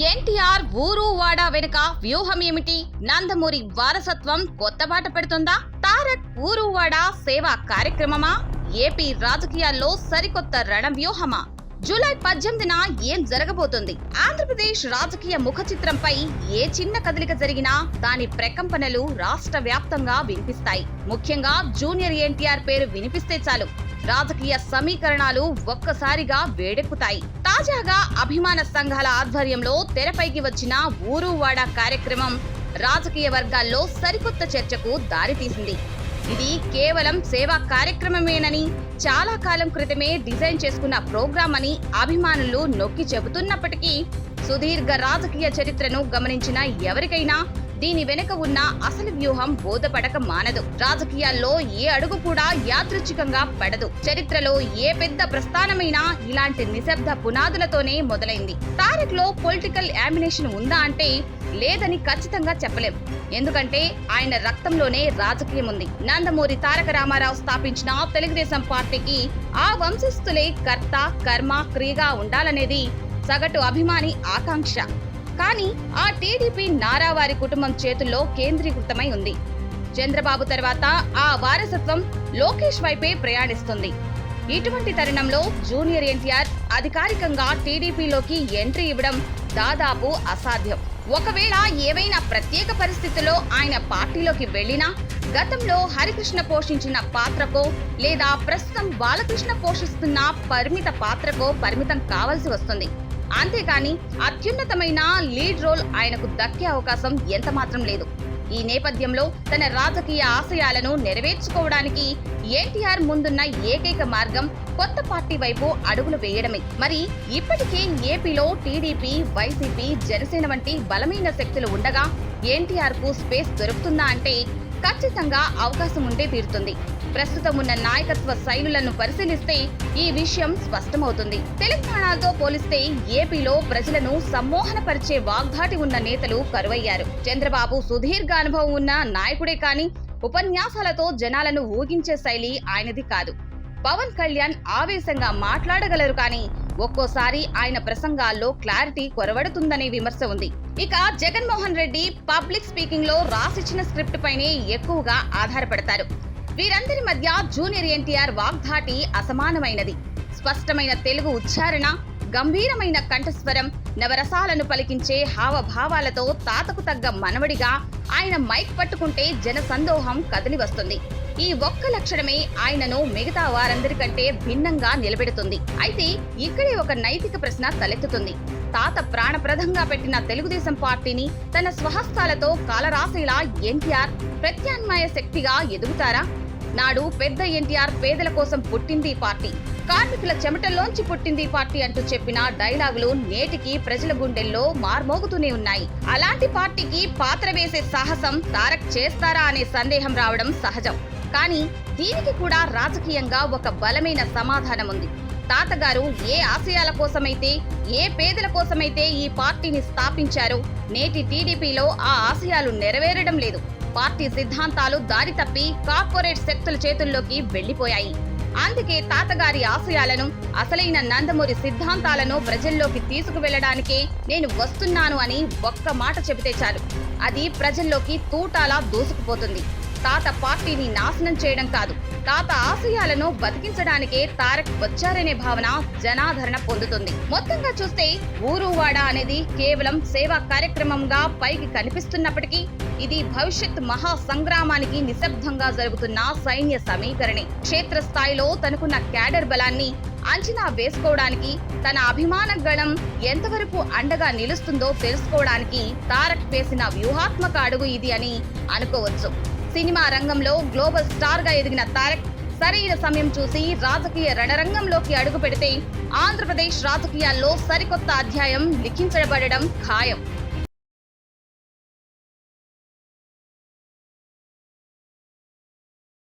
ఎన్టీఆర్ ఊరు వాడా వెనుక వ్యూహం ఏమిటి? నందమూరి వారసత్వం కొత్త బాట పెడుతుందా? తారక్ ఊరు వాడా సేవా కార్యక్రమమా? ఏపీ రాజకీయాల్లో సరికొత్త రణవ్యూహమా? జూలై 18న ఏం జరగబోతుంది? ఆంధ్రప్రదేశ్ రాజకీయ ముఖ చిత్రంపై ఏ చిన్న కదలిక జరిగినా దాని ప్రకంపనలు రాష్ట్ర వ్యాప్తంగా వినిపిస్తాయి. ముఖ్యంగా జూనియర్ ఎన్టీఆర్ పేరు వినిపిస్తే చాలు రాజకీయ సమీకరణాలు ఒక్కసారిగా వేడెక్కుతాయి. తాజాగా అభిమాన సంఘాల ఆధ్వర్యంలో తెరపైకి వచ్చిన ఊరు వాడా కార్యక్రమం రాజకీయ వర్గాల్లో సరికొత్త చర్చకు దారితీసింది. ఇది కేవలం సేవా కార్యక్రమమేనని, చాలా కాలం క్రితమే డిజైన్ చేసుకున్న ప్రోగ్రాం అని అభిమానులు నొక్కి చెబుతున్నప్పటికీ సుదీర్ఘ రాజకీయ చరిత్రను గమనించిన ఎవరికైనా దీని వెనుక ఉన్న అసలు వ్యూహం బోధపడక మానదు. రాజకీయాల్లో ఏ అడుగు కూడా యాదృచ్ఛికంగా పడదు. చరిత్రలో ఏ పెద్ద ప్రస్థానమైనా ఇలాంటి నిశ్శబ్ద పునాదులతోనే మొదలైంది. తారక్ లో పొలిటికల్ యామినేషన్ ఉందా అంటే లేదని ఖచ్చితంగా చెప్పలేం. ఎందుకంటే ఆయన రక్తంలోనే రాజకీయం ఉంది. నందమూరి తారక రామారావు స్థాపించిన తెలుగుదేశం పార్టీకి ఆ వంశస్థులే కర్త, కర్మ, క్రియగా ఉండాలనేది సగటు అభిమాని ఆకాంక్ష. కానీ ఆ టీడీపీ నారావారి కుటుంబం చేతుల్లో కేంద్రీకృతమై ఉంది. చంద్రబాబు తర్వాత ఆ వారసత్వం లోకేష్ వైపే ప్రయాణిస్తుంది. ఇటువంటి తరుణంలో జూనియర్ ఎన్టీఆర్ అధికారికంగా టీడీపీలోకి ఎంట్రీ ఇవ్వడం దాదాపు అసాధ్యం. ఒకవేళ ఏవైనా ప్రత్యేక పరిస్థితుల్లో ఆయన పార్టీలోకి వెళ్లినా గతంలో హరికృష్ణ పోషించిన పాత్రకో లేదా ప్రస్తుతం బాలకృష్ణ పోషిస్తున్న పరిమిత పాత్రకో పరిమితం కావాల్సి వస్తుంది. అంతేకాని అత్యున్నతమైన లీడ్ రోల్ ఆయనకు దక్కే అవకాశం ఎంత మాత్రం లేదు. ఈ నేపథ్యంలో తన రాజకీయ ఆశయాలను నెరవేర్చుకోవడానికి ఎన్టీఆర్ ముందున్న ఏకైక మార్గం కొత్త పార్టీ వైపు అడుగులు వేయడమే. మరి ఇప్పటికే ఏపీలో టీడీపీ, వైసీపీ, జనసేన వంటి బలమైన శక్తులు ఉండగా ఎన్టీఆర్ కు స్పేస్ దొరుకుతుందా అంటే ఖచ్చితంగా అవకాశం ఉండే తీరుతుంది. ప్రస్తుతం ఉన్న నాయకత్వ శైలులను పరిశీలిస్తే ఈ విషయం స్పష్టమవుతుంది. తెలంగాణతో పోలిస్తే ఏపీలో ప్రజలను సమ్మోహనపరిచే వాగ్దాటి ఉన్న నేతలు కరువయ్యారు. చంద్రబాబు సుదీర్ఘ అనుభవం ఉన్న నాయకుడే కానీ ఉపన్యాసాలతో జనాలను ఊగించే శైలి ఆయనది కాదు. పవన్ కళ్యాణ్ ఆవేశంగా మాట్లాడగలరు కానీ ఒక్కోసారి ఆయన ప్రసంగాల్లో క్లారిటీ కొరవడుతుందనే విమర్శ ఉంది. ఇక జగన్మోహన్ రెడ్డి పబ్లిక్ స్పీకింగ్ లో రాసిచ్చిన స్క్రిప్ట్ పైనే ఎక్కువగా ఆధారపడతారు. వీరందరి మధ్య జూనియర్ ఎన్టీఆర్ వాగ్ధాటి అసమానమైనది. స్పష్టమైన తెలుగు ఉచ్చారణ, గంభీరమైన కంఠస్వరం, నవరసాలను పలికించే హావభావాలతో తాతకు తగ్గ మనవడిగా ఆయన మైక్ పట్టుకుంటే జన సందోహం కదిలి వస్తుంది. ఈ ఒక్క లక్షణమే ఆయనను మిగతా వారందరికంటే భిన్నంగా నిలబెడుతుంది. అయితే ఇక్కడే ఒక నైతిక ప్రశ్న తలెత్తుతుంది. తాత ప్రాణప్రదంగా పెట్టిన తెలుగుదేశం పార్టీని తన స్వహస్తాలతో కాలరాసేలా ఎన్టీఆర్ ప్రత్యామ్నాయ శక్తిగా ఎదుగుతారా? నాడు పెద్ద ఎన్టీఆర్ పేదల కోసం పుట్టింది పార్టీ, కార్మికుల చెమటల్లోంచి పుట్టింది పార్టీ అంటూ చెప్పిన డైలాగులు నేటికి ప్రజల గుండెల్లో మార్మోగుతూనే ఉన్నాయి. అలాంటి పార్టీకి పాత్ర వేసే సాహసం తారక్ చేస్తారా అనే సందేహం రావడం సహజం. కానీ దీనికి కూడా రాజకీయంగా ఒక బలమైన సమాధానం ఉంది. తాతగారు ఏ ఆశయాల కోసమైతే, ఏ పేదల కోసమైతే ఈ పార్టీని స్థాపించారో నేటి టీడీపీలో ఆ ఆశయాలు నెరవేరడం లేదు. పార్టీ సిద్ధాంతాలు దారి తప్పి కార్పొరేట్ శక్తుల చేతుల్లోకి వెళ్లిపోయాయి. అందుకే తాతగారి ఆశయాలను, అసలైన నందమూరి సిద్ధాంతాలను ప్రజల్లోకి తీసుకువెళ్లడానికే నేను వస్తున్నాను అని ఒక్క మాట చెబితే చాలు అది ప్రజల్లోకి తూటాలా దూసుకుపోతుంది. తాత పార్టీని నాశనం చేయడం కాదు, తాత ఆశయాలను బతికించడానికే తారక్ వచ్చారనే భావన జనాదరణ పొందుతుంది. మొత్తంగా చూస్తే ఊరువాడ అనేది కేవలం సేవా కార్యక్రమంగా పైకి కనిపిస్తున్నప్పటికీ ఇది భవిష్యత్ మహా సంగ్రామానికి నిశ్శబ్దంగా జరుగుతున్న సైన్య సమీకరణే. క్షేత్రస్థాయిలో తనకున్న క్యాడర్ బలాన్ని అంచనా వేసుకోవడానికి, తన అభిమాన గణం ఎంతవరకు అండగా నిలుస్తుందో తెలుసుకోవడానికి తారక్ వేసిన వ్యూహాత్మక అడుగు ఇది అని అనుకోవచ్చు. సినిమా రంగంలో గ్లోబల్ స్టార్ గా ఎదిగిన తారక్ సరైన సమయం చూసి రాజకీయ రణరంగంలోకి అడుగు పెడితే ఆంధ్రప్రదేశ్ రాజకీయాల్లో సరికొత్త అధ్యాయం లిఖించబడడం ఖాయం.